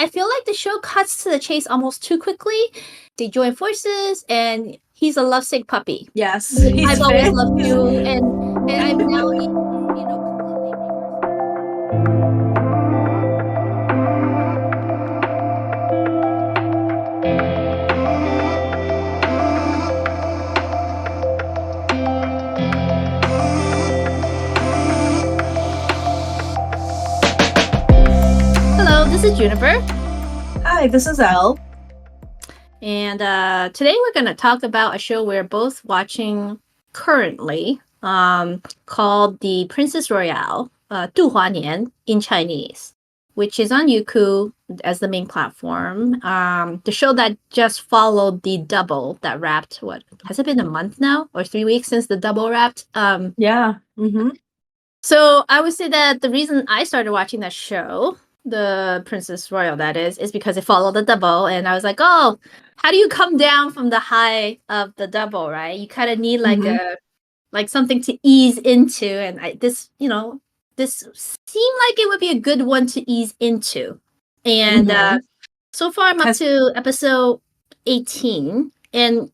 I feel like the show cuts to the chase almost too quickly. They join forces, and he's a lovesick puppy. Yes, I've always loved you, and I'm now, completely Hello, this is Juniper. Hi, this is Elle. And today we're going to talk about a show we're both watching currently, called The Princess Royale, 度华年 in Chinese, which is on Youku as the main platform. The show that just followed the double that wrapped, what, has it been a month now or 3 weeks since the double wrapped? Yeah. Mm-hmm. So I would say that the reason I started watching that show, the Princess Royal, that is because it followed the double, and I was like, oh, how do you come down from the high of the double, right? You kind of need like something to ease into, and this seemed like it would be a good one to ease into. And so far I'm up to episode 18, and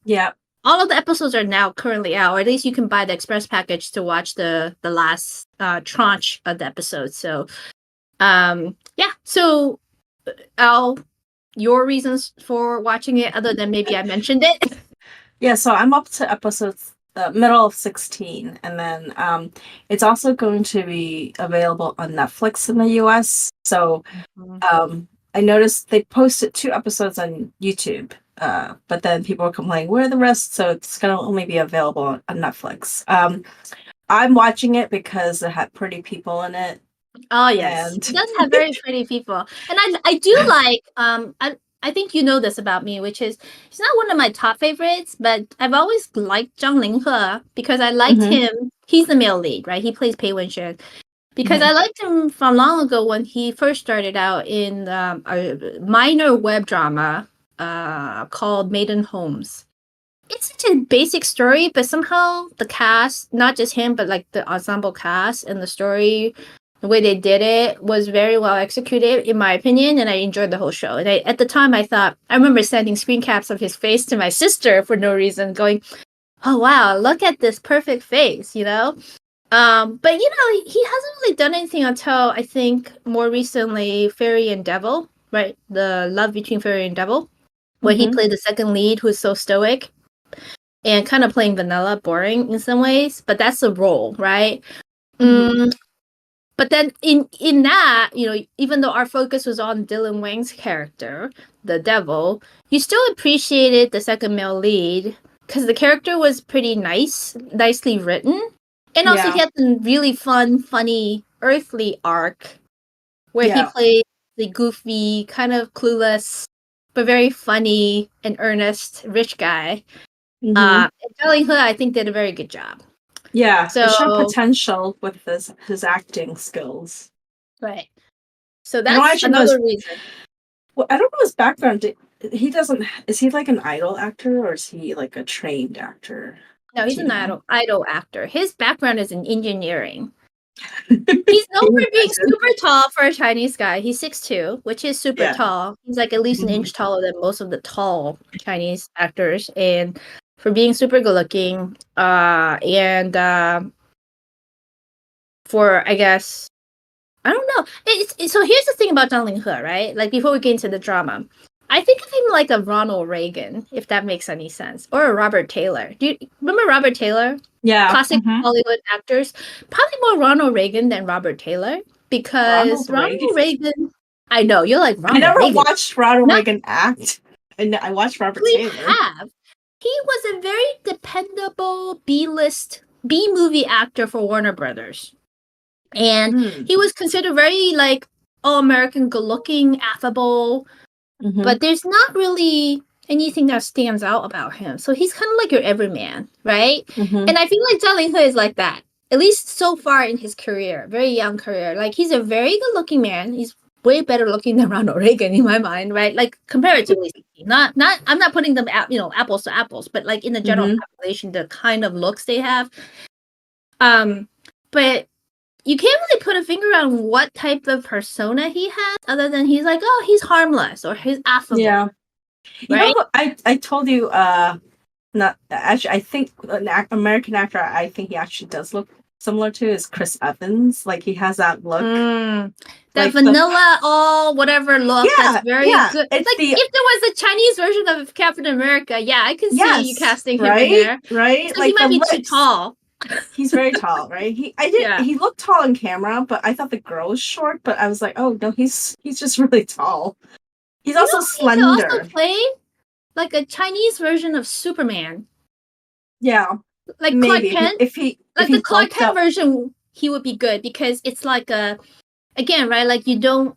all of the episodes are now currently out, or at least you can buy the express package to watch the last tranche of the episode. So so Al, your reasons for watching it, other than maybe I mentioned it? Yeah, so I'm up to episodes middle of 16, and then it's also going to be available on Netflix in the US. So I noticed they posted 2 episodes on YouTube, but then people were complaining, where are the rest? So it's going to only be available on Netflix. I'm watching it because it had pretty people in it. Oh yes, it does have very pretty people, and I do like I think you know this about me, which is he's not one of my top favorites, but I've always liked Zhang Linghe because I liked him. He's the male lead, right? He plays Pei Wenxuan. Because I liked him from long ago when he first started out in a minor web drama called Maiden Homes. It's such a basic story, but somehow the cast, not just him, but like the ensemble cast and the story, the way they did it was very well executed, in my opinion, and I enjoyed the whole show. And at the time, I remember sending screen caps of his face to my sister for no reason, going, oh, wow, look at this perfect face, you know? But, he hasn't really done anything until, I think, more recently, Fairy and Devil, right? The Love Between Fairy and Devil, where he played the second lead who's so stoic and kind of playing vanilla, boring in some ways, but that's the role, right? But then in that, even though our focus was on Dylan Wang's character, the devil, you still appreciated the second male lead because the character was pretty nicely written. And also he had a really fun, funny, earthly arc where he played the goofy, kind of clueless, but very funny and earnest rich guy. And Zhao He, I think, did a very good job. Yeah, so it showed potential with his acting skills. Right. So that's another reason. Well, I don't know his background. Is he like an idol actor, or is he like a trained actor? No, he's an idol actor. His background is in engineering. He's known for being super tall for a Chinese guy. He's 6'2", which is super tall. He's like at least an inch taller than most of the tall Chinese actors. And for being super good looking, and for, I guess, I don't know. So here's the thing about Zhang Linghe, right? Like, before we get into the drama, I think of him like a Ronald Reagan, if that makes any sense, or a Robert Taylor. Do you remember Robert Taylor? Yeah. Classic Hollywood actors. Probably more Ronald Reagan than Robert Taylor, because Ronald Reagan. I know, you're like, Ronald Reagan. I never watched Ronald Reagan act. And I watched Robert Taylor. He was a very dependable B-movie actor for Warner Brothers. And he was considered very, like, all-American, good-looking, affable. But there's not really anything that stands out about him. So he's kind of like your everyman, right? And I feel like Zhao Linghe is like that, at least so far in his career, very young career. Like, he's a very good-looking man. He's way better looking than Ronald Reagan in my mind, right? Like, comparatively speaking. I'm not putting them at, apples to apples, but like in the general population, the kind of looks they have. But you can't really put a finger on what type of persona he has, other than he's like, oh, he's harmless or he's affable. Yeah. You right? know, I told you, not actually. I think an American actor. I think he actually does look similar to is Chris Evans. Like he has that look, that like vanilla, all whatever look. Yeah, that's very yeah, good. it's Like the- if there was a Chinese version of Captain America, yeah, I can see you Yes, casting him right, in there. right. Because Like he might the be too lips. tall. He's very tall, right? Yeah. He looked tall on camera, but I thought the girl was short. But I was like, oh no, he's just really tall. He's You also know who he could slender. also play like a Chinese version of Superman. Yeah, Like maybe Clark Kent. if he Like the Clark bulked Kent up. version, he would be good because it's like a, again, right? Like you don't.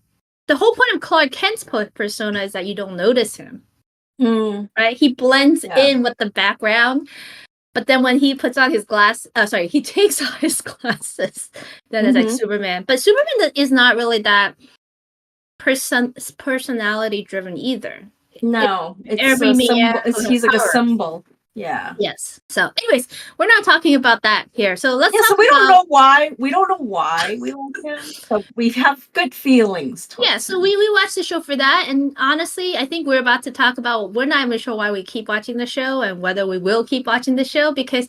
The whole point of Clark Kent's persona is that you don't notice him, right? He blends in with the background, but then when he puts on his he takes off his glasses, then it's like Superman. But Superman is not really that personality driven either. No, it's every a man symbol. who has He's like a power. symbol. Yeah. Yes. So, anyways, we're not talking about that here. So let's talk So we about. don't know why. We don't know why we like him. So we have good feelings. Yeah. So we watched the show for that, and honestly, I think we're about to talk about. We're not even sure why we keep watching the show and whether we will keep watching the show because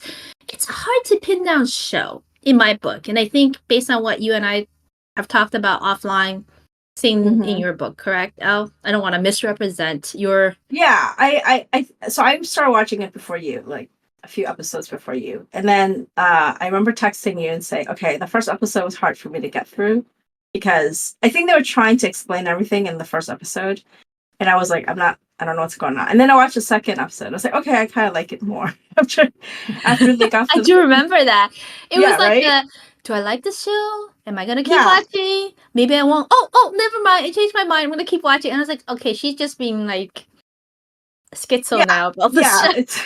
it's hard to pin down show in my book, and I think based on what you and I have talked about offline. Seen in your book, correct, Elle? I don't want to misrepresent your. Yeah, I so I started watching it before you, like a few episodes before you, and then I remember texting you and saying, okay, the first episode was hard for me to get through because I think they were trying to explain everything in the first episode, and I was like, I don't know what's going on. And then I watched the second episode. I was like, okay, I kind of like it more after they got. I do remember that. It was like right? do I like this show? Am I gonna keep watching? Maybe I won't. Oh, never mind. I changed my mind. I'm gonna keep watching. And I was like, okay, she's just being like schizo now about this show. It's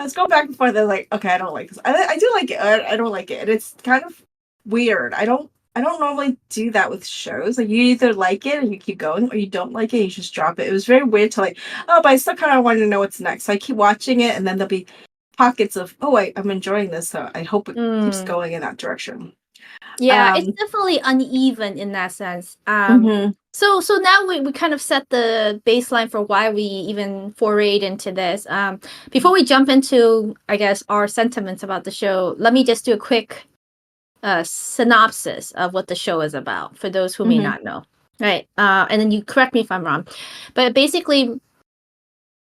I was going back and forth. They're like, okay, I don't like this. I do like it. I don't like it. And it's kind of weird. I don't normally do that with shows. Like you either like it and you keep going, or you don't like it, and you just drop it. It was very weird to like, oh, but I still kind of want to know what's next. So I keep watching it, and then there'll be pockets of, oh, I'm enjoying this, so I hope it keeps going in that direction. Yeah, it's definitely uneven in that sense. So now we kind of set the baseline for why we even forayed into this. Before we jump into, I guess, our sentiments about the show, let me just do a quick synopsis of what the show is about for those who may not know. Right. And then you correct me if I'm wrong. But basically,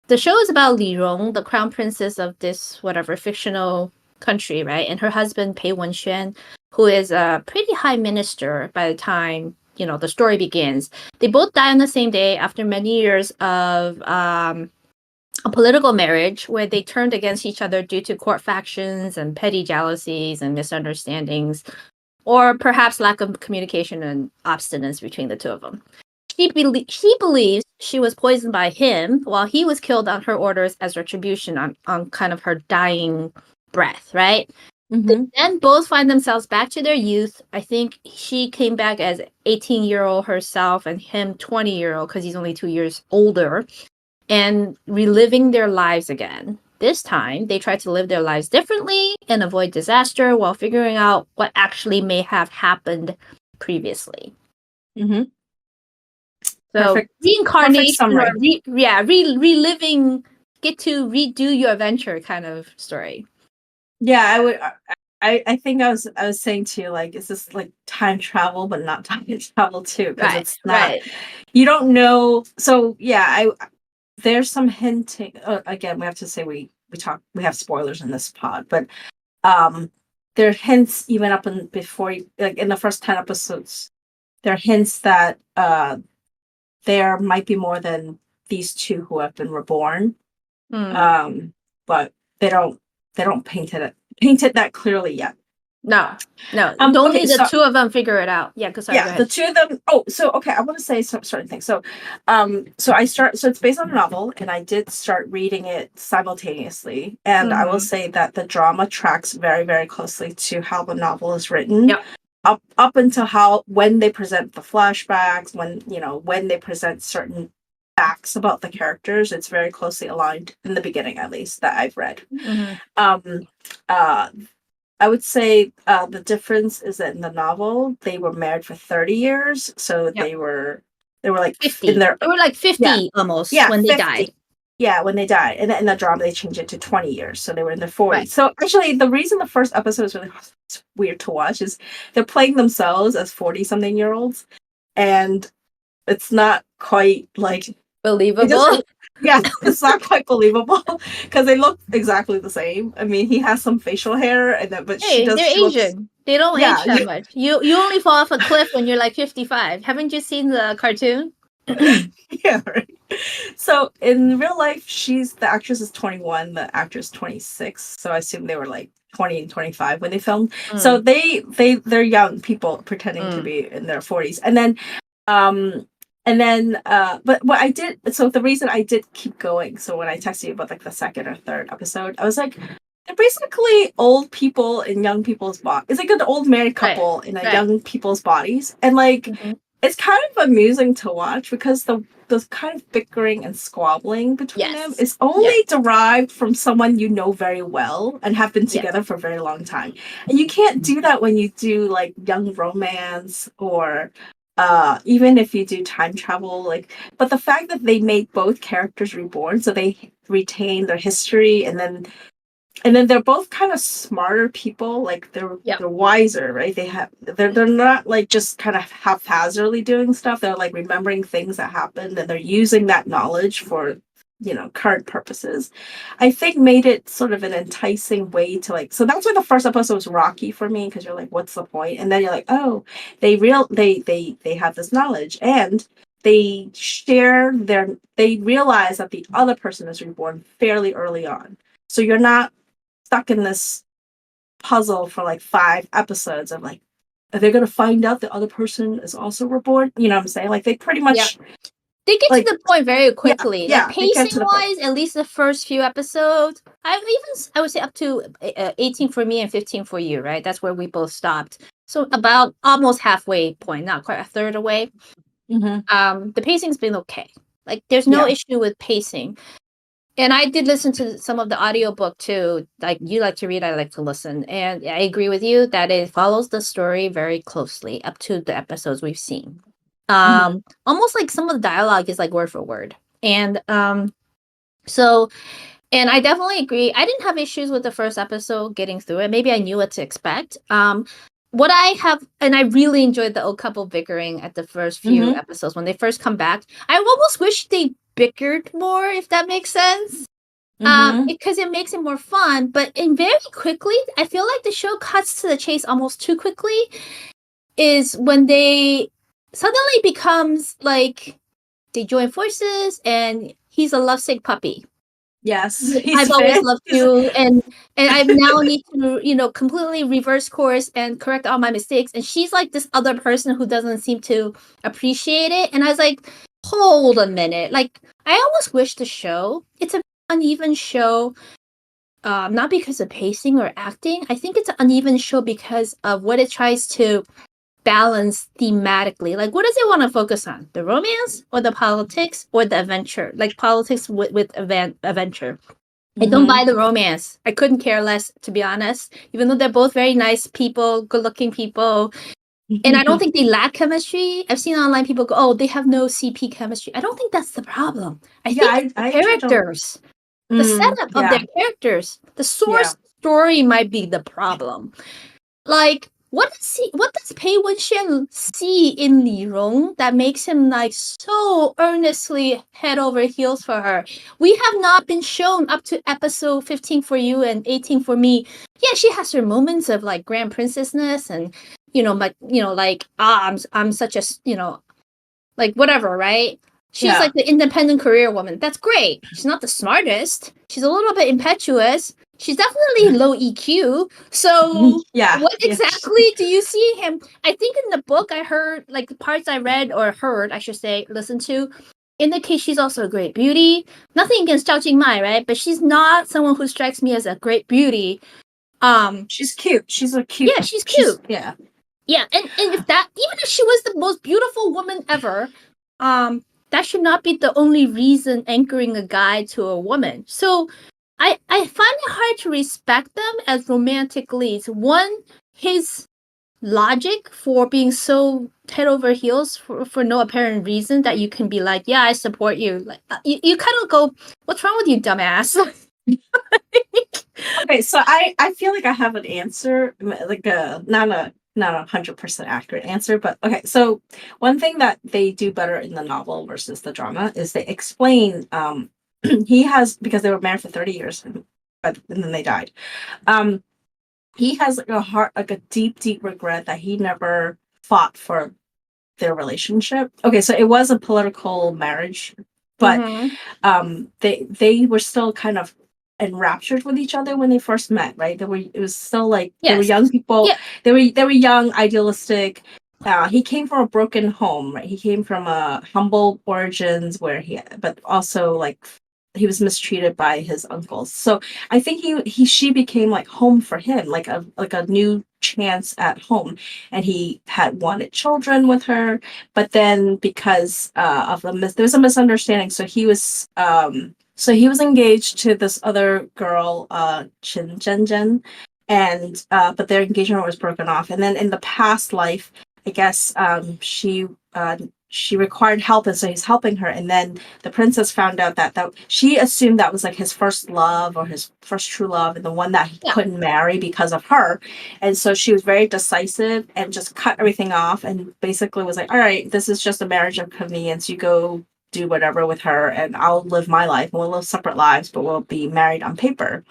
the show is about Li Rong, the crown princess of this whatever fictional country, right? And her husband, Pei Wenxuan, who is a pretty high minister by the time, the story begins. They both die on the same day after many years of a political marriage where they turned against each other due to court factions and petty jealousies and misunderstandings, or perhaps lack of communication and obstinance between the two of them. She believes she was poisoned by him while he was killed on her orders as retribution on kind of her dying breath, right? They then both find themselves back to their youth. I think she came back as 18-year-old herself and him 20-year-old because he's only 2 years older, and reliving their lives again. This time, they try to live their lives differently and avoid disaster while figuring out what actually may have happened previously. So Perfect. reincarnation or reliving, get to redo your adventure kind of story. Yeah, I would. I think I was saying to you, like, is this like time travel, but not time travel too? Because it's not. Right. You don't know. So yeah, there's some hinting. Again, we have to say we have spoilers in this pod, but there are hints even up in before, like in the first 10 episodes. There are hints that there might be more than these two who have been reborn. But they don't paint it that clearly yet. No. Only the two of them figure it out. Yeah, because the two of them. Oh, so okay, I want to say certain things. So, so it's based on a novel, and I did start reading it simultaneously. And I will say that the drama tracks very, very closely to how the novel is written. Yep. Up until when they present the flashbacks, when they present certain facts about the characters, it's very closely aligned in the beginning, at least that I've read. I would say the difference is that in the novel they were married for 30 years, so Yep. they were like 50. in their They were like 50 almost when they 50. died. Yeah, when they died. And in the drama they changed it to 20 years, so they were in their 40s. Right. So actually the reason the first episode is really weird to watch is they're playing themselves as 40 something year olds, and it's not quite like Believable. yeah, it's not quite believable because they look exactly the same. I mean, he has some facial hair, and then but Hey, they're she looks Asian. They don't yeah, age that much. You only fall off a cliff when you're like 55. Haven't you seen the cartoon? yeah, right. So in real life, the actress is 21, the actress 26. So I assume they were like 20 and 25 when they filmed. So they're young people pretending to be in their 40s. Um but what I did, so the reason I did keep going, so when I texted you about like the second or third episode, I was like, they're basically old people in young people's bodies. It's like an old married couple in a young people's bodies. And like it's kind of amusing to watch because the kind of bickering and squabbling between them is only derived from someone you know very well and have been together for a very long time. And you can't do that when you do like young romance or even if you do time travel, like, but the fact that they made both characters reborn, so they retain their history, and then they're both kind of smarter people, like they're wiser, right? They're not like just kind of haphazardly doing stuff. They're like remembering things that happened, and they're using that knowledge for current purposes. I think made it sort of an enticing way to like, so that's why the first episode was rocky for me, because you're like, what's the point? And then you're like, oh, they have this knowledge, and they realize that the other person is reborn fairly early on, so you're not stuck in this puzzle for like 5 episodes of like, are they going to find out the other person is also reborn? You know what I'm saying? Like they pretty much they get like, to the point very quickly. Yeah, like pacing wise, at least the first few episodes, I would say up to 18 for me and 15 for you, right? That's where we both stopped. So about almost halfway point, not quite a third away. The pacing's been okay. Like there's no issue with pacing. And I did listen to some of the audiobook too. Like you like to read, I like to listen. And I agree with you that it follows the story very closely up to the episodes we've seen. Almost like some of the dialogue is like word for word. And so, and I definitely agree. I didn't have issues with the first episode getting through it. Maybe I knew what to expect. What I have, and I really enjoyed the old couple bickering at the first few episodes when they first come back. I almost wish they bickered more, if that makes sense. Because it makes it more fun. But in very quickly, I feel like the show cuts to the chase almost too quickly. Is when they suddenly becomes like they join forces and he's a lovesick puppy. Yes, I've always loved you, and I now need to completely reverse course and correct all my mistakes. And she's like this other person who doesn't seem to appreciate it. And I was like, hold a minute. Like I almost wish the show, it's an uneven show, not because of pacing or acting. I think it's an uneven show because of what it tries to balance thematically. Like what does it want to focus on? The romance or the politics or the adventure? Like politics with adventure. I don't buy the romance. I couldn't care less, to be honest, even though they're both very nice people, good looking people. And I don't think they lack chemistry. I've seen online people go, oh, they have no CP chemistry. I don't think that's the problem. I think the characters, the setup of their characters, the source story might be the problem. Like, what does Pei Wenxian see in Li Rong that makes him like so earnestly head over heels for her? We have not been shown up to episode 15 for you and 18 for me. Yeah, she has her moments of like grand princessness and I'm such a like whatever, right? She's like the independent career woman. That's great. She's not the smartest. She's a little bit impetuous. She's definitely low EQ. So what exactly do you see him? I think in the book I heard, like the parts I read or heard, I should say, listened to, indicate she's also a great beauty. Nothing against Zhao Jinmai, right? But she's not someone who strikes me as a great beauty. She's cute. She's a cute. Yeah, she's cute. Yeah. And if that, even if she was the most beautiful woman ever, that should not be the only reason anchoring a guy to a woman. So I find it hard to respect them as romantic leads. One, his logic for being so head over heels for no apparent reason that you can be like, yeah, I support you. Like you kind of go, what's wrong with you, dumbass? Okay, so I feel like I have an answer, like a not a 100% accurate answer, but okay. So one thing that they do better in the novel versus the drama is they explain he has, because they were married for 30 years and then they died. He has like a heart, like a deep regret that he never fought for their relationship. Okay, so it was a political marriage, but they were still kind of enraptured with each other when they first met, right? It was still like they were young people. Yeah. They were young, idealistic. He came from a broken home, right? He came from a humble origins but also like he was mistreated by his uncles. So I think she became like home for him, like a new chance at home. And he had wanted children with her, but then because of there was a misunderstanding. So he was engaged to this other girl, Chin Zhen, and but their engagement was broken off. And then in the past life, I guess she required help, and so he's helping her. And then the princess found out that she assumed that was like his first love or his first true love, and the one that he couldn't marry because of her. And so she was very decisive and just cut everything off, and basically was like, all right, this is just a marriage of convenience. You go do whatever with her, and I'll live my life, and we'll live separate lives, but we'll be married on paper.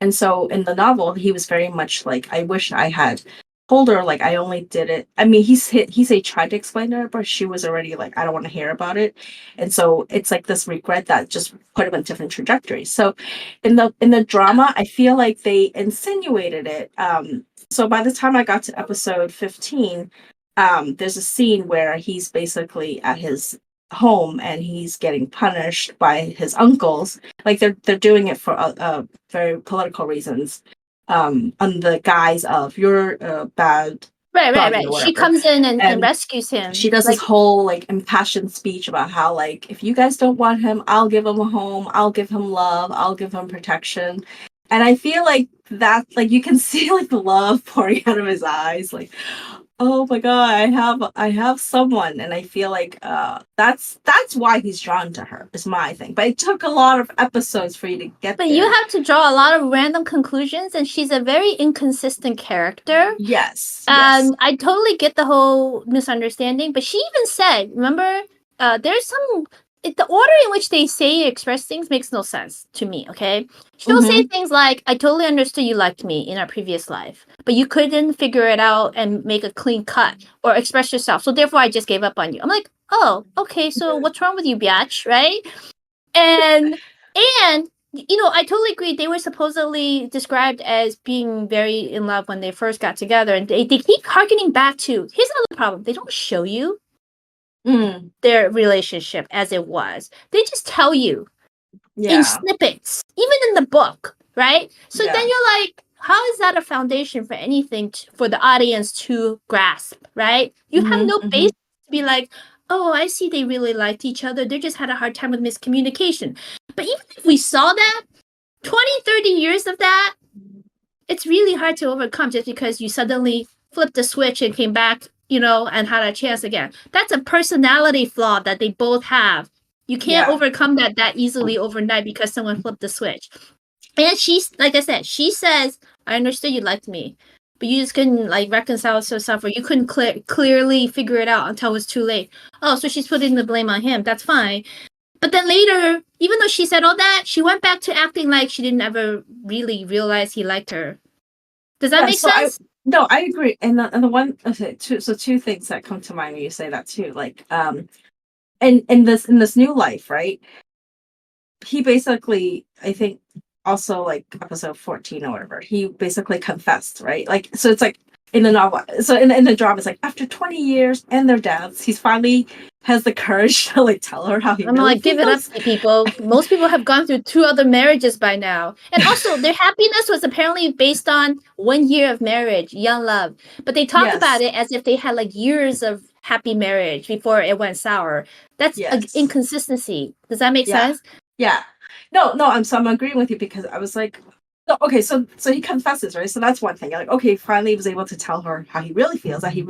And so in the novel, he was very much like, I wish I had told her, like, I only did it. I mean, he tried to explain to her, but she was already like, I don't want to hear about it. And so it's like this regret that just put him in different trajectories. So in the drama, I feel like they insinuated it. So by the time I got to episode 15, there's a scene where he's basically at his home and he's getting punished by his uncles. Like they're doing it for very political reasons, on the guise of you're a bad right. She comes in and rescues him. She does this whole like impassioned speech about how, like, if you guys don't want him, I'll give him a home, I'll give him love, I'll give him protection. And I feel like that, like, you can see like the love pouring out of his eyes, like, oh my god, I have someone. And I feel like that's why he's drawn to her, is my thing. But it took a lot of episodes for you to get there. You have to draw a lot of random conclusions, and she's a very inconsistent character. Yes. And I totally get the whole misunderstanding, but she even said, remember, there's some the order in which they say express things makes no sense to me, okay? She'll say things like, I totally understood you liked me in our previous life, but you couldn't figure it out and make a clean cut or express yourself, so therefore I just gave up on you. I'm like, oh, okay, so what's wrong with you, biatch, right? And you know, I totally agree. They were supposedly described as being very in love when they first got together, and they keep harkening back to, here's another problem, they don't show you their relationship as it was. They just tell you in snippets, even in the book, right? So then you're like, how is that a foundation for anything for the audience to grasp, right? You have no basis to be like, oh, I see they really liked each other. They just had a hard time with miscommunication. But even if we saw that, 20, 30 years of that, it's really hard to overcome just because you suddenly flipped the switch and came back, you know, and had a chance again. That's a personality flaw that they both have. You can't overcome that easily overnight because someone flipped the switch. And she's, like I said, she says, I understood you liked me, but you just couldn't like reconcile with yourself, or you couldn't clearly figure it out until it was too late. Oh, so she's putting the blame on him. That's fine. But then later, even though she said all that, she went back to acting like she didn't ever really realize he liked her. Does that make sense? No, I agree. And the one, okay, two things that come to mind when you say that too. Like, in this new life, right? He basically, I think, also like episode 14 or whatever, he basically confessed, right? Like, so it's like in the novel, so in the drama, it's like after 20 years and their deaths, he's finally has the courage to like tell her how he I'm really like, give it up, people. Most people have gone through 2 other marriages by now. And also, their happiness was apparently based on 1 year of marriage, young love. But they talk about it as if they had like years of happy marriage before it went sour. That's an inconsistency. Does that make sense? Yeah. No, I'm agreeing with you because I was like, no, okay, so he confesses, right? So that's one thing. Like, okay, finally he was able to tell her how he really feels. That he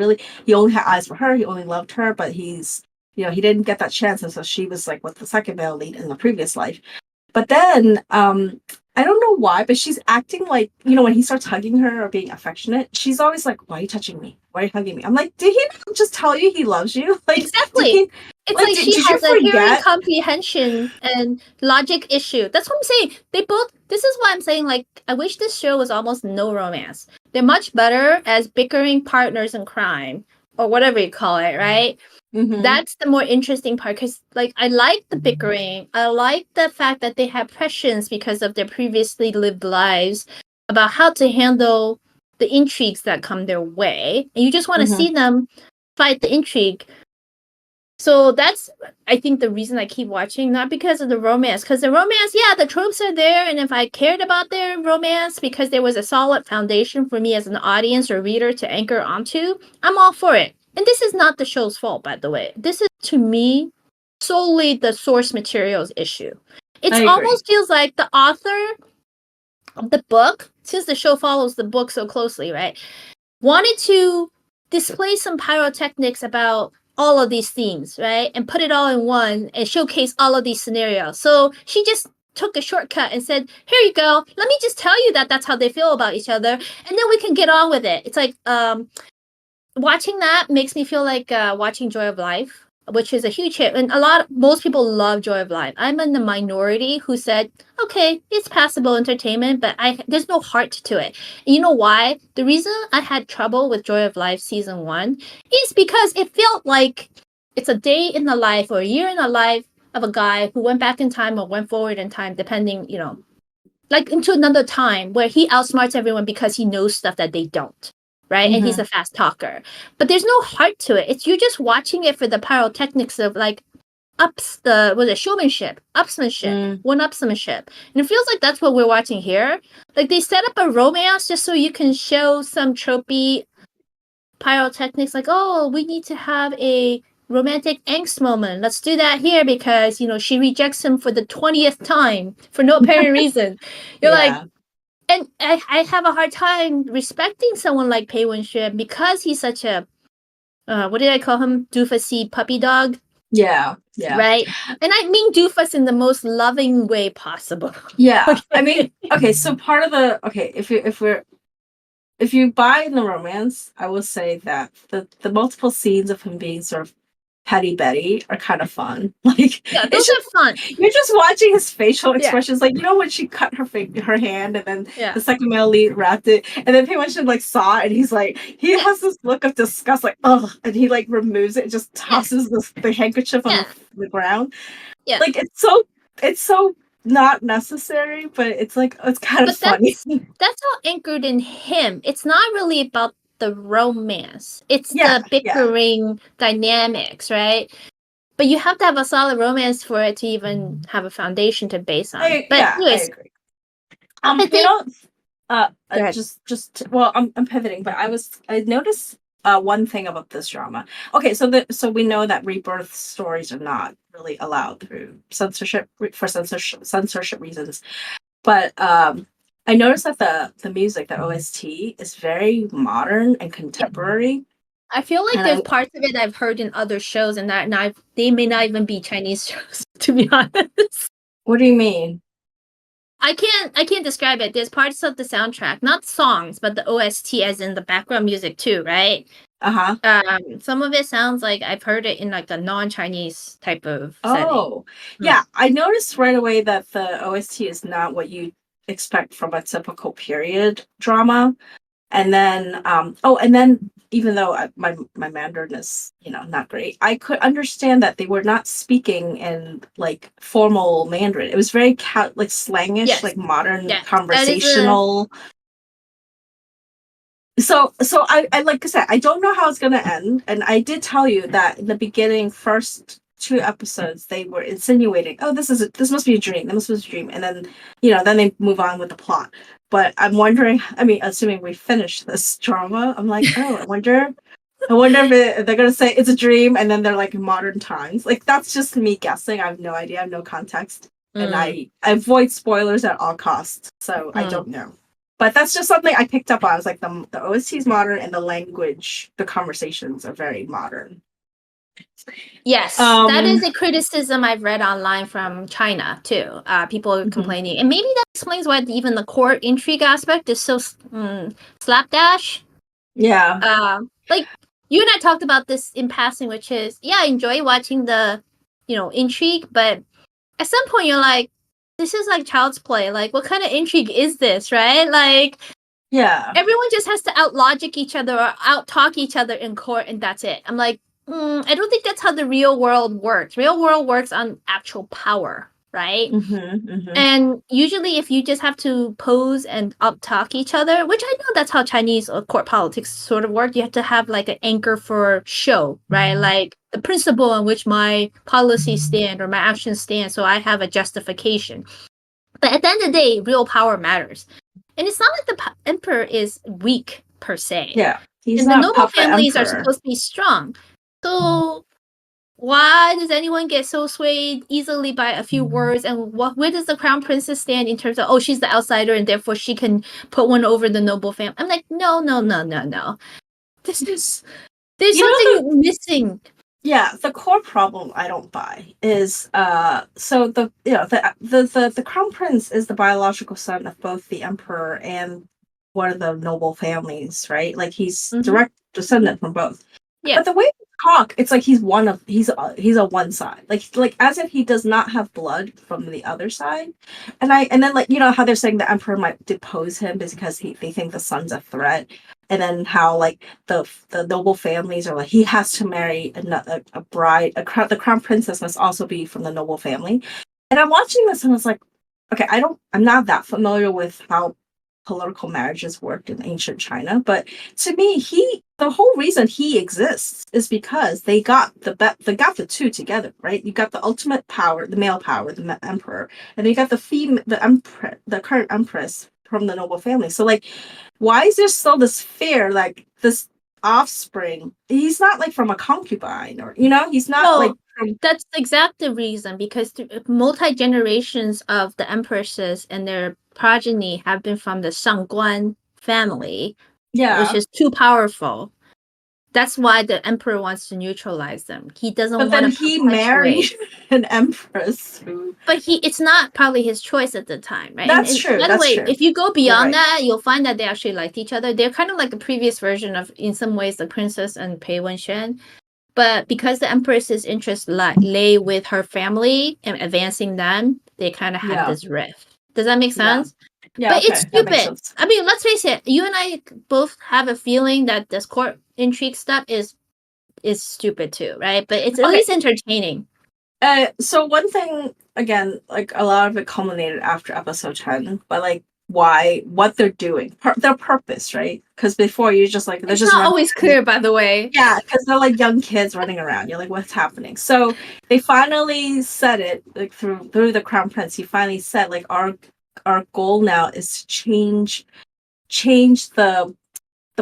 only had eyes for her. He only loved her, but he's, he didn't get that chance, and so she was like with the second male lead in the previous life. But then, I don't know why, but she's acting like, when he starts hugging her or being affectionate, she's always like, "Why are you touching me? Why are you hugging me?" I'm like, did he not just tell you he loves you? Like, Exactly. It's like she did you has a hearing forget? comprehension and logic issue. That's what I'm saying. This is why I'm saying, like, I wish this show was almost no romance. They're much better as bickering partners in crime, or whatever you call it, right? Mm-hmm. That's the more interesting part, because, like, I like the bickering. I like the fact that they have prescience because of their previously lived lives about how to handle the intrigues that come their way. And you just want to see them fight the intrigue. So that's, I think, the reason I keep watching, not because of the romance. Because the romance, yeah, the tropes are there. And if I cared about their romance because there was a solid foundation for me as an audience or reader to anchor onto, I'm all for it. And this is not the show's fault, by the way. This is, to me, solely the source materials issue. It almost feels like the author of the book, since the show follows the book so closely, right, wanted to display some pyrotechnics about all of these themes, right? And put it all in one and showcase all of these scenarios. So she just took a shortcut and said, "Here you go. Let me just tell you that that's how they feel about each other, and then we can get on with it." It's like, watching that makes me feel like watching Joy of Life, which is a huge hit. And most people love Joy of Life. I'm in the minority who said, okay, it's passable entertainment, but there's no heart to it. And you know why? The reason I had trouble with Joy of Life season 1 is because it felt like it's a day in the life or a year in the life of a guy who went back in time or went forward in time, depending, like into another time where he outsmarts everyone because he knows stuff that they don't. Right? And he's a fast talker. But there's no heart to it. You're just watching it for the pyrotechnics of, like, showmanship, one-upsmanship. And it feels like that's what we're watching here. Like, they set up a romance just so you can show some tropey pyrotechnics, like, oh, we need to have a romantic angst moment. Let's do that here because, she rejects him for the 20th time for no apparent reason. You're like, and I have a hard time respecting someone like Pei Wen-xuan because he's such a, what did I call him? Doofusy puppy dog? Yeah. Right? And I mean doofus in the most loving way possible. Yeah. Okay. I mean, okay, so part of the, if you buy in the romance, I will say that the multiple scenes of him being sort of Petty Betty are kind of fun. Like, yeah, those are fun. You're just watching his facial expressions, like, when she cut her hand, and then the second male lead wrapped it, and then Pei Wen-xuan like saw it, and he's like, he has this look of disgust, like, ugh, and he like removes it and just tosses the handkerchief on the ground. Yeah, like it's so not necessary, but it's like it's kind of funny. That's all anchored in him. It's not really about the romance. It's the bickering dynamics, right? But you have to have a solid romance for it to even have a foundation to base on. Anyways, I agree. Well, I'm pivoting, but I noticed one thing about this drama. Okay, so we know that rebirth stories are not really allowed through censorship reasons, but I noticed that the music, the OST, is very modern and contemporary. I feel like there's parts of it I've heard in other shows, and they may not even be Chinese shows, to be honest. What do you mean? I can't describe it. There's parts of the soundtrack, not songs, but the OST, as in the background music too, right? Some of it sounds like I've heard it in like a non-Chinese type of setting. Yeah. I noticed right away that the OST is not what you expect from a typical period drama. And then, even though my Mandarin is, not great, I could understand that they were not speaking in like formal Mandarin. It was very like slangish, like modern conversational. So I like I said, I don't know how it's gonna end, and I did tell you that in the beginning, first 2 episodes, they were insinuating, oh, this must be a dream, and then then they move on with the plot. But I'm wondering, assuming we finish this drama, I'm like, oh, I wonder if they're gonna say it's a dream, and then they're like in modern times. Like, that's just me guessing. I have no idea. I have no context. and I avoid spoilers at all costs, so I don't know. But that's just something I picked up on. I was like, the OST is modern, and the language, the conversations are very modern. Yes, that is a criticism I've read online from China too. People complaining, and maybe that explains why even the court intrigue aspect is so slapdash. Yeah. Like you and I talked about this in passing, which is I enjoy watching the intrigue, but at some point you're like, this is like child's play. Like, what kind of intrigue is this, right? Like, everyone just has to out-logic each other or out-talk each other in court, and that's it. I'm like, I don't think that's how the real world works. Real world works on actual power, right? And usually if you just have to pose and up-talk each other, which I know that's how Chinese court politics sort of work, you have to have like an anchor for show, right? Like the principle on which my policies stand or my actions stand, so I have a justification. But at the end of the day, real power matters. And it's not like the emperor is weak per se. Yeah. And the noble families are supposed to be strong. So why does anyone get so swayed easily by a few words? And where does the crown princess stand in terms of, she's the outsider and therefore she can put one over the noble family? I'm like, no. There's something missing. Yeah, the core problem I don't buy is so the crown prince is the biological son of both the emperor and one of the noble families, right? Like he's direct descendant from both. Yeah. But the way they talk, it's like he's a one side. Like as if he does not have blood from the other side. And then like how they're saying the emperor might depose him because they think the son's a threat. And then how like the noble families are like he has to marry a bride, the crown princess must also be from the noble family. And I'm watching this and it's like, okay, I'm not that familiar with how political marriages worked in ancient China, but to me, the whole reason he exists is because they got the two together, right? You got the ultimate power, the male power, the emperor, and then you got the current empress from the noble family. So like, why is there still this fear, like this offspring? He's not like from a concubine, or he's not like. That's exactly the reason, because multi-generations of the empresses and their progeny have been from the Shangguan family, which is too powerful. That's why the emperor wants to neutralize them. He doesn't want to. But then he married an empress. But it's not probably his choice at the time, right? That's true. By the way, if you go beyond that, you'll find that they actually liked each other. They're kind of like the previous version of, in some ways, the princess and Pei Wenxuan. But because the empress's interests lay with her family and advancing them, they kind of had this rift. Does that make sense? Yeah, but it's stupid. I mean, let's face it. You and I both have a feeling that this court intrigue stuff is stupid too, right? But it's at least entertaining. So one thing, again, like a lot of it culminated after episode 10, but like what they're doing, their purpose, right? Because before you're just like, it's not always clear, by the way. Yeah, because they're like young kids running around. You're like, what's happening? So they finally said it, like through the crown prince. He finally said, like, our goal now is to change the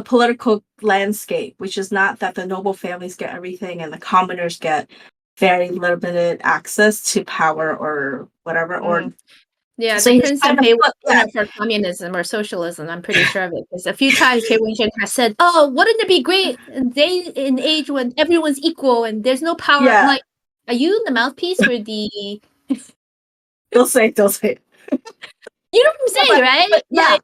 political landscape, which is not that the noble families get everything and the commoners get very limited access to power or whatever, or. Yeah, so the prince and Pei Wenxuan for communism or socialism. I'm pretty sure of it, because a few times Pei Wenxuan has said, "Oh, wouldn't it be great day in age when everyone's equal and there's no power?" Yeah. I'm like, are you the mouthpiece for the? They'll say. You know what I'm saying, right? But, yeah,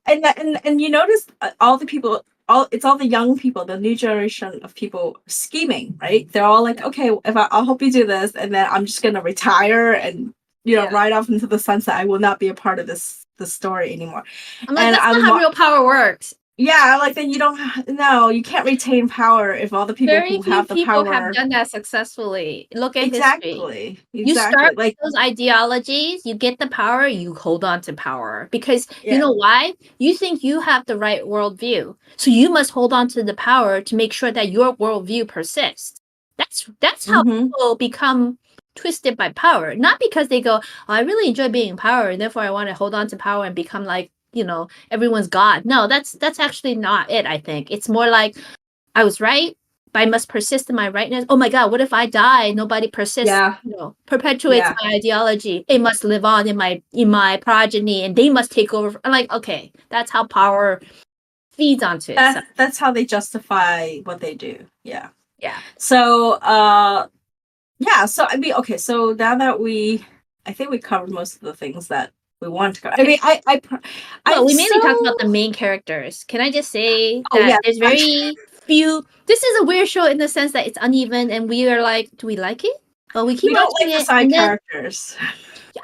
and you notice all the people. It's all the young people, the new generation of people scheming, right? They're all like, okay, if I'll help you do this, and then I'm just gonna retire and ride off into the sunset. I will not be a part of this story anymore. I'm like, that's not how real power works. Yeah, like then you can't retain power if all the people who have the power. Very few people have done that successfully. Look at history. You start like those ideologies, you get the power, you hold on to power. Because you know why? You think you have the right worldview. So you must hold on to the power to make sure that your worldview persists. That's how people become twisted by power. Not because they go, I really enjoy being in power, and therefore I want to hold on to power and become like, everyone's God. No, that's actually not it, I think. It's more like, I was right, I must persist in my rightness. Oh my God, what if I die? Nobody persists, Yeah. perpetuates my ideology. It must live on in my progeny, and they must take over. I'm like, okay, that's how power feeds onto itself. That's how they justify what they do. Yeah. Yeah. So yeah, so I mean, okay, so now that I think we covered most of the things that we want to cover. I mean, well, we mainly talked about the main characters. Can I just say that there's very few. This is a weird show in the sense that it's uneven, and we are like, do we like it? Well, we keep watching like it. The side characters.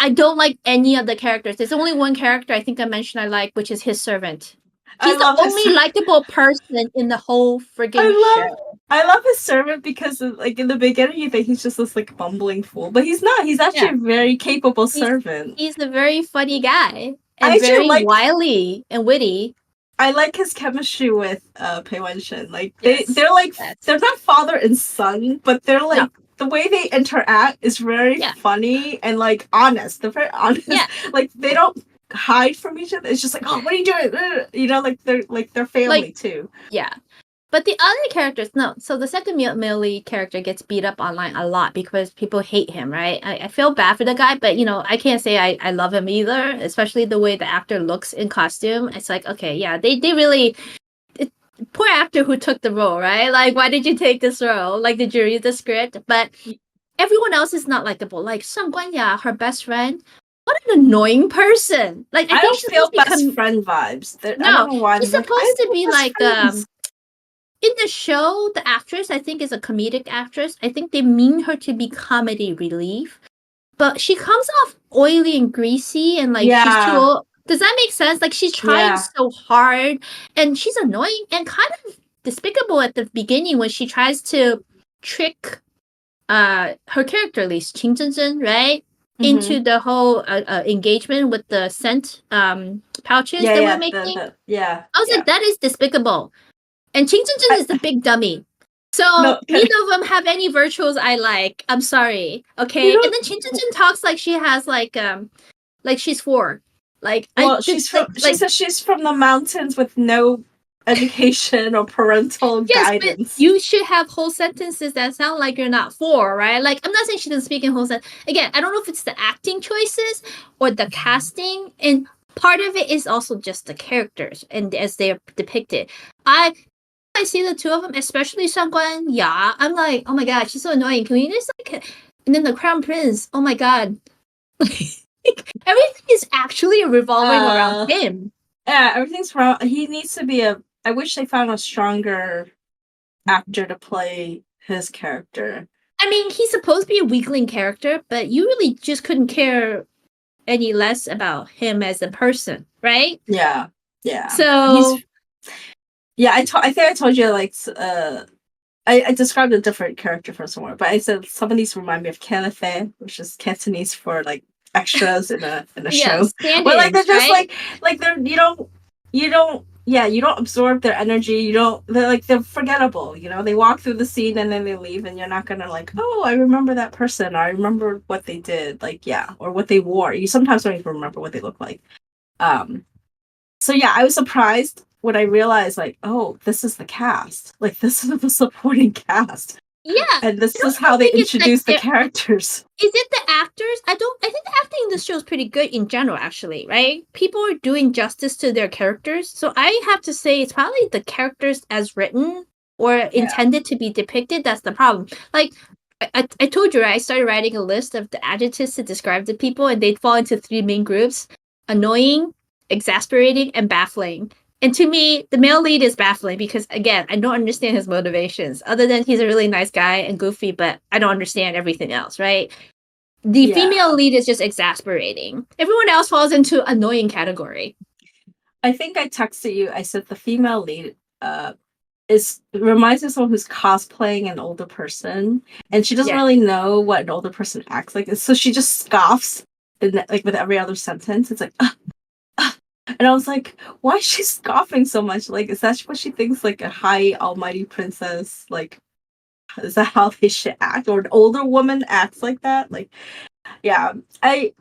I don't like any of the characters. There's only one character I think I mentioned I like, which is his servant. He's the only likable person in the whole friggin' show. I love his servant because, like, in the beginning, you think he's just this, like, bumbling fool. But he's not. He's actually a very capable servant. He's a very funny guy. And very wily and witty. I like his chemistry with Pei Wen-shin. Like, they're like, they're not father and son, but they're like, the way they interact is very funny and, like, honest. They're very honest. Yeah. Like, they don't hide from each other. It's just like, oh, what are you doing? You know, like they're family too. Yeah. But the other characters, no. So the second male lead character gets beat up online a lot because people hate him, right? I feel bad for the guy, but I can't say I love him either, especially the way the actor looks in costume. It's like, okay, yeah, they really poor actor who took the role, right? Like, why did you take this role? Like, did you read the script? But everyone else is not likable. Like Shang Guanya, her best friend. What an annoying person! Like I don't feel best friend vibes. I don't know why. She's supposed to be like in the show, the actress I think is a comedic actress. I think they mean her to be comedy relief, but she comes off oily and greasy and like she's too old. Does that make sense? Like she's trying so hard and she's annoying and kind of despicable at the beginning when she tries to trick her character, at least Qing Zhenzhen, right? Into the whole engagement with the scent pouches that we're making. I was like, that is despicable. And Qing Zhenzhen is the big dummy. So neither of them have any virtues I like. I'm sorry. Okay. And then Qing Zhenzhen talks like she has like she's 4. Like she says she's from the mountains with no education or parental guidance. But you should have whole sentences that sound like you're not 4, right? Like I'm not saying she doesn't speak in whole sentence. Again, I don't know if it's the acting choices or the casting, and part of it is also just the characters and as they are depicted. I see the two of them, especially Shang Guanya. I'm like, oh my god, she's so annoying. Can we just like? And then the Crown Prince. Oh my god, everything is actually revolving around him. Yeah, everything's wrong. He needs to be I wish they found a stronger actor to play his character. I mean, he's supposed to be a weakling character, but you really just couldn't care any less about him as a person, right? Yeah. So, I think I told you like I described a different character from somewhere, but I said some of these remind me of Canathe, which is Cantonese for like extras in a show. But like they're just like they're you don't absorb their energy. They're forgettable. They walk through the scene and then they leave, and you're not gonna like, oh, I remember that person. Or I remember what they did. Or what they wore. You sometimes don't even remember what they look like. So yeah, I was surprised when I realized like, oh, this is the cast. Like this is the supporting cast. Yeah. And this is how they introduce the characters. Is it the actors? I think the acting in this show is pretty good in general, actually, right? People are doing justice to their characters. So I have to say it's probably the characters as written or intended to be depicted. That's the problem. Like, I told you, right? I started writing a list of the adjectives to describe the people, and they'd fall into 3 main groups: annoying, exasperating, and baffling. And to me, the male lead is baffling because, again, I don't understand his motivations. Other than he's a really nice guy and goofy, but I don't understand everything else, right? The female lead is just exasperating. Everyone else falls into annoying category. I think I texted you. I said the female lead reminds me of someone who's cosplaying an older person, and she doesn't really know what an older person acts like, so she just scoffs, like with every other sentence. It's like, and I was like, why is she scoffing so much? Like, is that what she thinks, like a high almighty princess? Like, is that how they should act? Or an older woman acts like that? Like, yeah. I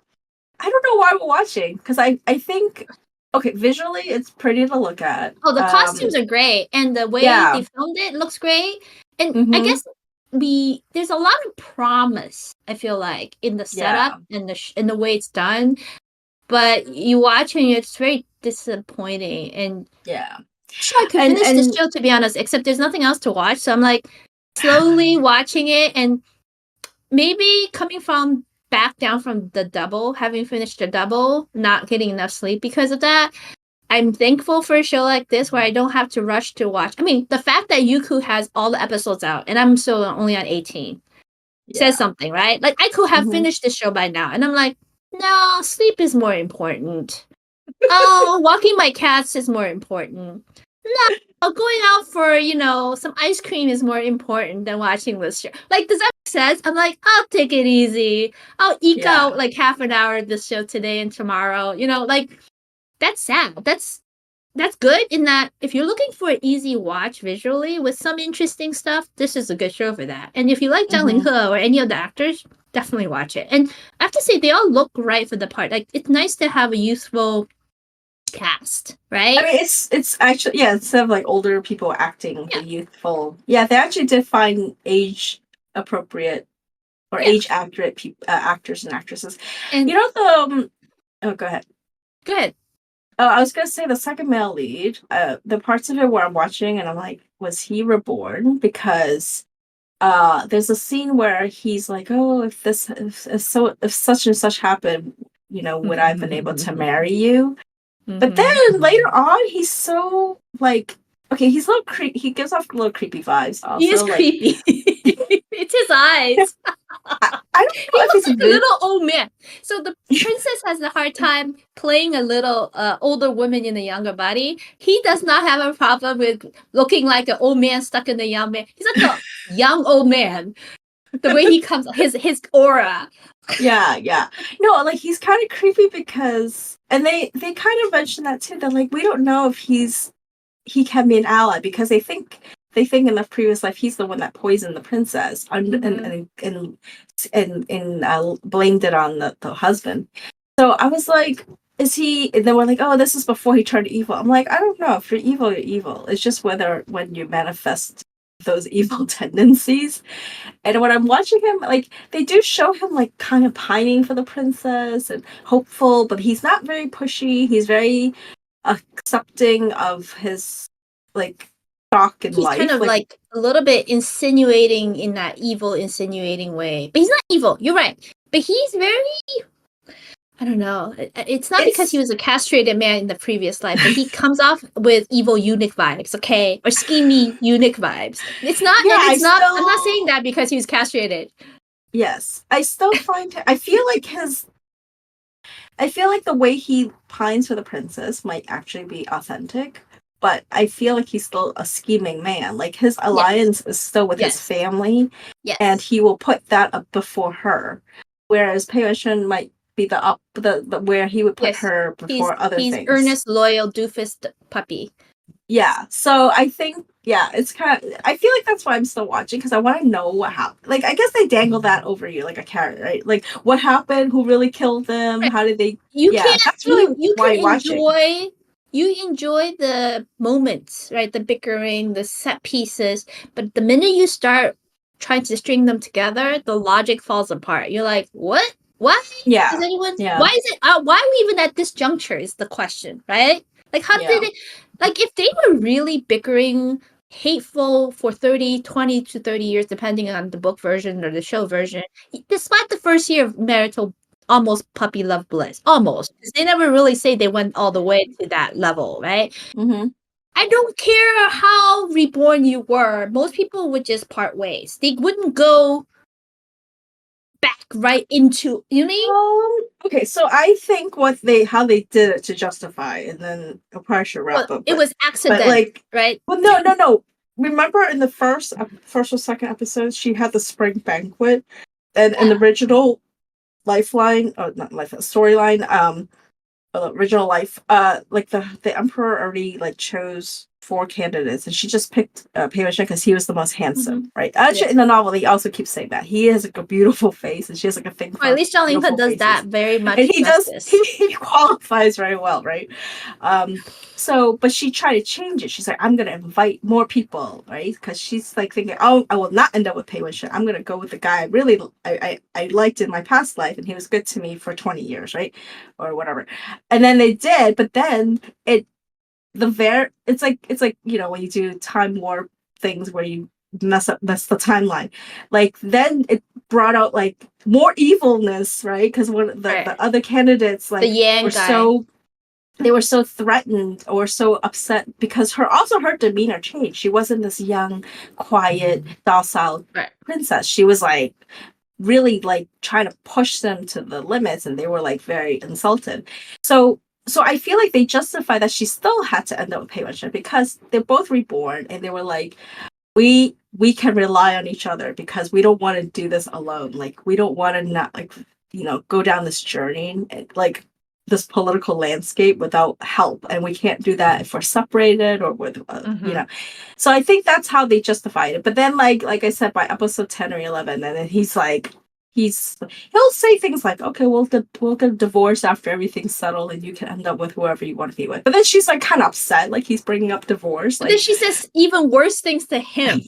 don't know why we're watching, because I think, okay, visually it's pretty to look at. Oh, the costumes are great, and the way they filmed it looks great. And I guess there's a lot of promise, I feel like, in the setup and in the way it's done. But you watch and it's very disappointing. And sure, I could finish this show, to be honest, except there's nothing else to watch. So I'm like slowly watching it, and maybe coming from back down from the double, having finished the double, not getting enough sleep because of that. I'm thankful for a show like this where I don't have to rush to watch. I mean, the fact that Youku has all the episodes out and I'm still only on 18 says something, right? Like, I could have finished the show by now. And I'm like, no, sleep is more important. Oh, walking my cats is more important. No, going out for, some ice cream is more important than watching this show. Like, does that make sense? I'm like, I'll take it easy. I'll eke out like half an hour of this show today and tomorrow. Like, that's sad. That's good in that if you're looking for an easy watch visually with some interesting stuff, this is a good show for that. And if you like Zhang Linghe or any of the actors, definitely watch it. And I have to say, they all look right for the part. Like, it's nice to have a youthful cast, right? I mean, it's actually, instead of like older people acting the youthful, they actually did find age appropriate or age accurate actors and actresses. And go ahead. Good. I was gonna say the second male lead, the parts of it where I'm watching and I'm like, was he reborn? Because there's a scene where he's like, oh, if such and such happened, would I have been able to marry you? But then later on, he's so like, okay, he's a little he gives off a little creepy vibes. Also. He is creepy. It's his eyes. I don't know if he's like a little old man. So the princess has a hard time playing a little older woman in a younger body. He does not have a problem with looking like an old man stuck in a young man. He's like a young old man. The way he comes, his aura. Yeah. No, like he's kind of creepy because, and they kind of mention that too. They're like, we don't know if he can be an ally because they think in the previous life he's the one that poisoned the princess and blamed it on the husband. So I was like, is he? And then we're like, oh, this is before he turned evil. I'm like, I don't know. If you're evil, you're evil. It's just when you manifest those evil tendencies. And when I'm watching him, like they do show him like kind of pining for the princess and hopeful, but he's not very pushy. He's very accepting of his like stock in life. He's kind of like a little bit insinuating in that evil, insinuating way. But he's not evil. You're right. But he's very, I don't know. It's not because he was a castrated man in the previous life, but he comes off with evil eunuch vibes, okay? Or schemy eunuch vibes. It's not, I'm not saying that because he was castrated. Yes. I still find, I feel like the way he pines for the princess might actually be authentic, but I feel like he's still a scheming man. Like his alliance is still with his family, and he will put that up before her. Whereas Pei Yuan might be the where he would put her before other things. He's earnest, loyal, doofus puppy. Yeah. So I think, it's kind of, I feel like that's why I'm still watching, because I want to know what happened. Like, I guess they dangle that over you like a carrot, right? Like, what happened? Who really killed them? Right. How did they? That's really why I'm watching. You enjoy the moments, right? The bickering, the set pieces. But the minute you start trying to string them together, the logic falls apart. You're like, what? Why? Yeah. Is anyone? Yeah. Why is it? Why are we even at this juncture? Is the question, right? Like, how did it? Like, if they were really bickering, hateful for 20 to 30 years, depending on the book version or the show version, despite the first year of marital, almost puppy love bliss, almost, because they never really say they went all the way to that level, right? Mm-hmm. I don't care how reborn you were. Most people would just part ways. They wouldn't go back right into, you mean? Okay, so I think how they did it to justify, and then I'll probably should wrap up. It was accidental, right? Well, no. Remember in the first or second episode, she had the spring banquet, and in the original storyline, original life, like the emperor already like chose 4 candidates, and she just picked Pei Wen because he was the most handsome, right? Actually, Yeah. in the novel, he also keeps saying that he has like a beautiful face, and she has like a thing for Or at least Zhang Linghe beautiful does faces. that very much And he justice. does. He qualifies very well, right? So, but she tried to change it. She's like, I'm gonna invite more people, right? Because she's like thinking, oh, I will not end up with Pei Wen. I'm gonna go with the guy I liked in my past life, and he was good to me for 20 years, right, or whatever. And then they did, but then it's like when you do time warp things where you mess the timeline, like then it brought out like more evilness, right? Because one of the other candidates The like Yang were guy. they were so threatened or so upset because her demeanor changed. She wasn't this young, quiet, docile princess. She was like really like trying to push them to the limits, and they were like very insulted. So I feel like they justify that she still had to end up with Pei Wen because they're both reborn, and they were like, we can rely on each other because we don't want to do this alone. Like we don't want to not like go down this journey, like this political landscape without help, and we can't do that if we're separated or with So I think that's how they justified it. But then like I said, by episode 10 or 11, and then he'll say things like, okay, we'll get divorced after everything's settled, and you can end up with whoever you want to be with. But then she's like kind of upset, like he's bringing up divorce. But then she says even worse things to him.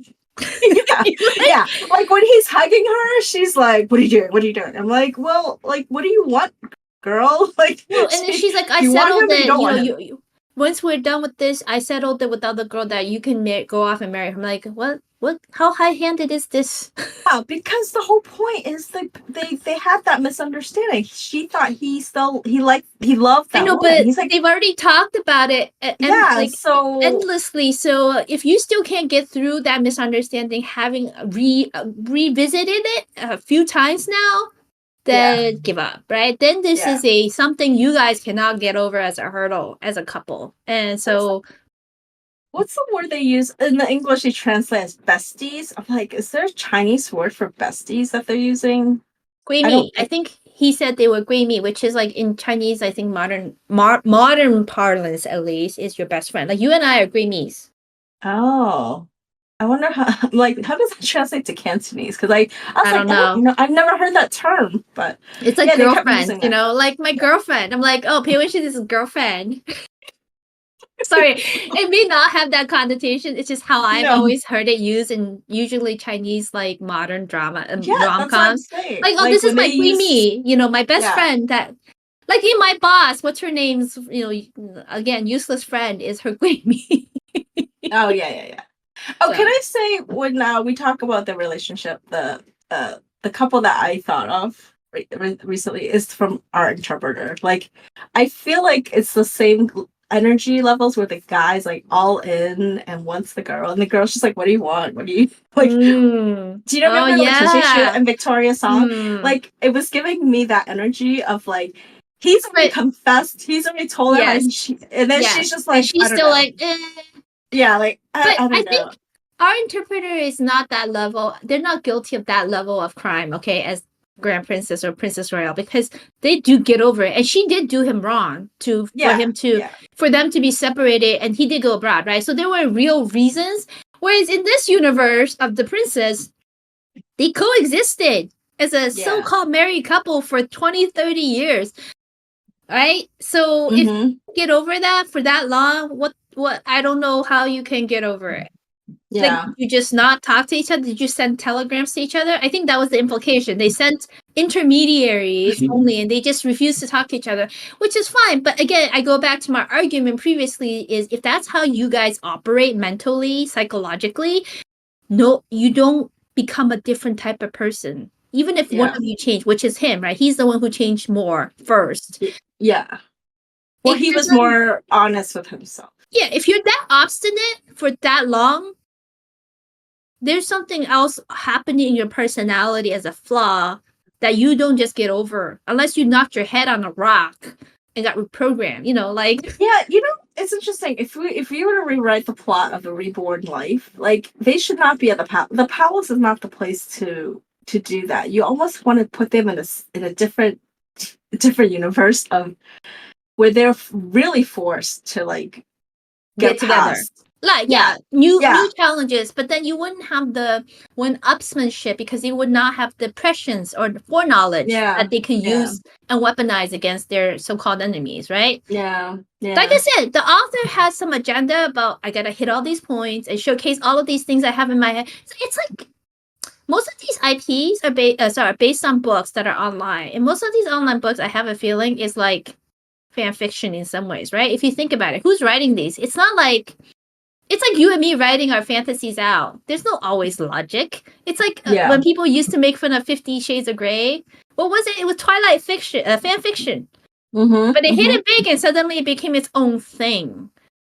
yeah. Like when he's hugging her, she's like, what are you doing? What are you doing? I'm like, well, like, what do you want, girl? Like, well, and then she's like, I settled that, once we're done with this, I settled it with the other girl that you can go off and marry. I'm like, what? How high-handed is this? Yeah, because the whole point is that they had that misunderstanding. She thought he loved that. I know, woman. but they've already talked about it so endlessly. So if you still can't get through that misunderstanding, having revisited it a few times now, then give up, right? Then this is something you guys cannot get over as a hurdle as a couple. And so what's the word they use in the English? They translate as besties. I'm like, is there a Chinese word for besties that they're using? 闺蜜. I think he said they were 闺蜜, which is like in Chinese, I think modern parlance at least, is your best friend. Like you and I are 闺蜜. Oh, I wonder how does that translate to Cantonese? Because I don't know. I've never heard that term, but it's like girlfriend, like my girlfriend. I'm like, oh, Pei Wen is his girlfriend. Sorry, it may not have that connotation. It's just how I've always heard it used in usually Chinese like modern drama and rom-coms. Like, oh, this is my 闺蜜, my best friend that, like in My Boss, what's her name's, again, useless friend is her 闺蜜. Oh yeah. Oh, so. Can I say when we talk about the relationship, the couple that I thought of recently is from our interpreter. Like, I feel like it's the same energy levels where the guy's like all in and wants the girl, and the girl's just like, what do you want? What do you like? Do you remember the Patricia and Victoria song? Like, it was giving me that energy of like, he's already confessed, he's already told her, and then she's just like, and she's still like, yeah, like I don't know. Think our interpreter is not that level. They're not guilty of that level of crime, okay, as Grand Princess or Princess Royal, because they do get over it, and she did do him wrong for them to be separated, and he did go abroad, right? So there were real reasons. Whereas in this universe of the princess, they coexisted as a so-called married couple for 20, 30 years, right? So if you get over that for that long, what I don't know how you can get over it. Like, you just not talk to each other? Did you send telegrams to each other? I think that was the implication. They sent intermediaries only, and they just refused to talk to each other, which is fine. But again, I go back to my argument previously, is if that's how you guys operate mentally, psychologically, no, you don't become a different type of person. Even if one of you changed, which is him, right? He's the one who changed more first. Yeah. Well, he was more honest with himself. Yeah, if you're that obstinate for that long, there's something else happening in your personality as a flaw that you don't just get over unless you knocked your head on a rock and got reprogrammed, like. Yeah, it's interesting. If we were to rewrite the plot of the Reborn life, like, they should not be at the palace. The palace is not the place to do that. You almost want to put them in a different universe of where they're really forced to like get together. Like, Yeah. new Yeah. new challenges, but then you wouldn't have the one-upsmanship because you would not have the prescience or the foreknowledge Yeah. that they can Yeah. use and weaponize against their so-called enemies, right? Yeah. Yeah. Like I said, the author has some agenda about I gotta hit all these points and showcase all of these things I have in my head. So it's like most of these IPs are based on books that are online, and most of these online books, I have a feeling, is like fan fiction in some ways, right? If you think about it, who's writing these? It's not like it's like you and me writing our fantasies out. There's no always logic. It's like when people used to make fun of 50 Shades of Grey. What was it? It was Twilight fiction, fan fiction. Mm-hmm, but they hit it big and suddenly it became its own thing.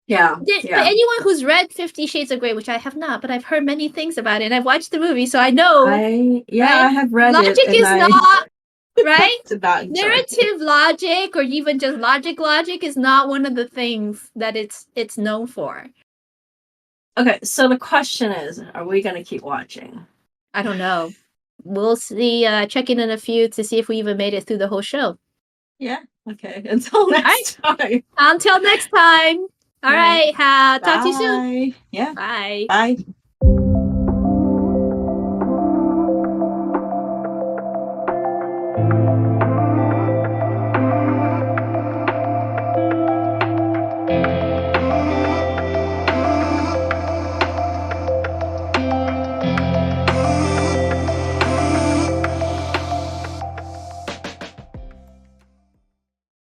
Yeah. But anyone who's read 50 Shades of Grey, which I have not, but I've heard many things about it, and I've watched the movie, so I know. I have read logic it. Is not right. Narrative logic or even just logic is not one of the things that it's known for. Okay, so the question is, are we going to keep watching? I don't know. We'll see. Check in a few to see if we even made it through the whole show. Yeah. Okay. Until next time. Until next time. All right. Talk to you soon. Yeah. Bye. Bye.